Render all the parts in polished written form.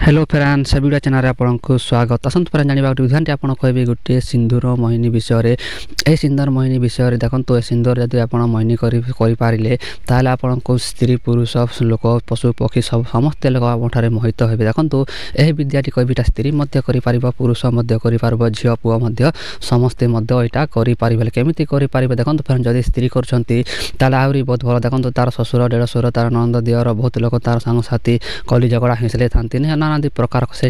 Hello friends video channel आपको स्वागत आसत फ्रेंड जाना विधान आप कहे गोटे सिंदूर मोहिनी विषय ए सिंदूर मोहिनी विषय देखो ए सिंदूर जब आप मोहिनी करें ताल आपण को स्त्री पुरुष लोक पशु पक्षी सब समस्ते लोक आपठार मोहित हे देखो यह विद्याटी कविटा स्त्री कर पुरुष कर झील पुओ समस्ते यहाँ करें केमी करें देखो फ्रेंड जब स्त्री कर आहरी बहुत भल देखो तार शशुर देढ़शुर तार नंद दियर बहुत लोक तार सांगसाथी कली झगड़ा हिंसले था नाना प्रकार से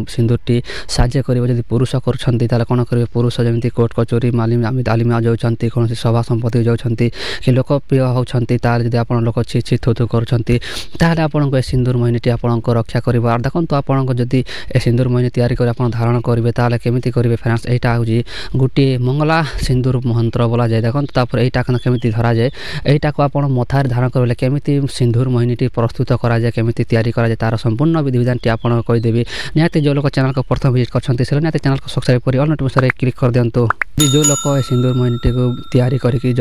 सिंदूरटी साज्य कर पुरुष कर कौन करेंगे पुरुष जमी कोर्ट कचोरी आलिमा जाऊँच कौन सभा संपत्ति जाऊँच कि लोकप्रिय होती जब आप लोक छि छि थु थु कर आपको सिंदूर मोहिनी आपको रक्षा कर देखो आपको जब ए सिंदूर मोहिनी तैयारी धारण करेंगे ताल केमी करेंगे फ्रेंड्स यहाँ हूँ गोटे मंगला सिंदूर मंत्र बोला जाए देखो तापर यहाँ केमी धरा जाए यहाँ को आप मथार धारण करेंगे केमी सिंदूर मोहिनी प्रस्तुत कराए केमी तैयारी कराए तार संपूर्ण विधिविधान टी आपको कहीदेवी निहाती जो लोग चैनल को प्रथम विजिट कर निहाती चैनल को सब्सक्राइब कर ऑल नोटिफिकेशन क्लिक कर दिंतु जो लोक सिंदूर मोहिनी को तैयारी करके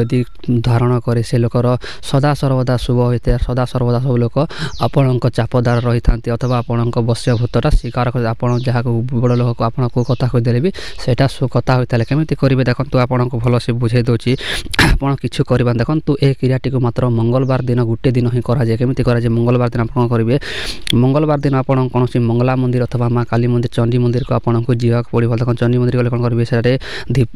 धारण करे से लोकर सदा सर्वदा शुभ होता है सदा सर्वदा सब लोक आपण चापदार रही था अथवा आपण बश्यभूतटा स्वीकार कर आप जहाँ बड़ लोक को आपको कथा कहीदेले भी सेटा कथा होता है केमी करेंगे देखो आपको भलसे बुझे दूसरी आप किछु करवा देखो ए क्रियाटी को मात्र मंगलवार दिन गोटे दिन ही कराए केमी कराए मंगलवार दिन आप करेंगे मंगलवार दिन आप कौन मंगला मंदिर अथवा माँ काली मंदिर चंडी मंदिर को आपको जीवाक पड़ो देखो चंडी मंदिर गले कौन करेंगे से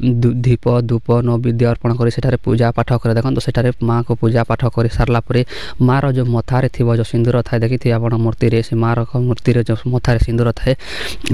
दीप धूप नैवेद्य अर्पण कर पूजा पाठ कर देखो सेठारे माँ को पूजा पाठ कर सारापर माँ जो मथारे थी जो सिंदूर थाए देखी आप मूर्ति से माँ मूर्ति जो मथारे सिंदूर थाए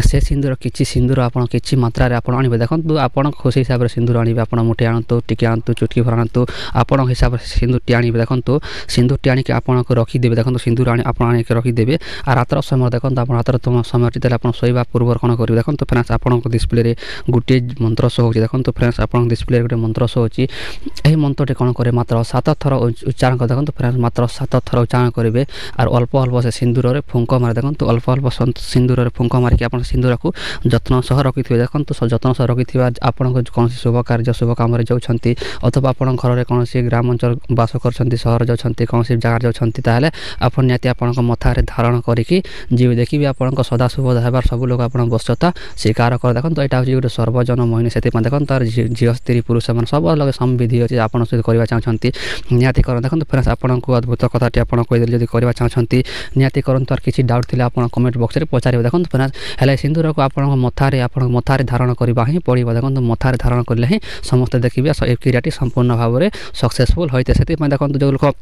से सिंदूर किसी सिंदूर आप कि मात्रा आप आने देखो आप खुशी हिसाब से सिंदूर आने आप मुठे आणतु टिके आणतु चुटकी भर आणतु आपण हिसाब से सिंदूर टी आने देखो सिंदूर टी आनिक आपको रखीदेवे देखो सिंदूर आप आनिक रखीदेवे आ रातर समय देखो आप रातर तुम समय आप शोवा पूर्व कौन करेंगे देखो फ्रेंड्स आपको डिस्प्ले गोटे मंत्र शो हो देखो फ्रेंड्स आप डिस्प्ले गोटे मंत्र शो होची यही मंत्रटी कौन करे मात्र 7 थर उच्चारण कर देखो फ्रेंड्स मात्र 7 थर उच्चारण करेंगे और अल्प अल्प से सिंदूर में फुंक मारे देखो अल्प अल्प सिंदूर में फुंक मारिक आप सिंदूर को जत्न सह रखी थे देखो जत्न सह रखी आपन कौन शुभ कार्य शुभ कम जाऊँच अथवा आप घर में कौन ग्राम अंचल बास कर सहर जाऊँच कौन जगह जाऊँच आप निहाती आप मथारे धारण करके जी देखिए आपको सदा शुभ होबार सब लोग आप बश्यता स्वीकार कर देखो यहाँ हूँ गोटे सर्वजन मोहिनी से देखो तार झील स्त्री पुरुष मैंने सब अलग संविधि अच्छे आप करवा चाहते निहाती कर देखो फ्रेंड्स आपको अद्भुत कथाटी आप कहीदेली जब करवा चाहते निहाती करूँ तार किसी डाउट थी आप कमेंट बॉक्स में पचारे देखो फ्रेंड्स हेल्ले सिंदूर को आप मथारे धारण करवा ही पड़ो देखो मथारे धारण कले ही समस्ते देखिए क्रियाटी संपूर्ण भाव में सक्सेसफुल होते से देखो जो लोग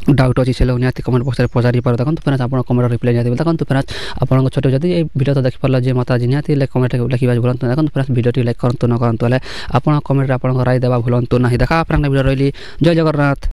डाउट अच्छी से लोग निहाती कमेंट बॉक्स में पचारि पार देखो फ्रेंड्स आप कमेंट रिप्लाई निहाती देखो फ्रेंड्स आपको छोटे जब ये वीडियो तो देखी पारे माता जी निहाती कमेंट लिखा भूलु देखो फ्रेंड्स वीडियो लाइक करूँ न करूँ आप कमेंट आप राय देवा भूलु ना देखा फ्रेंड वीडियो रही जय जगन्नाथ।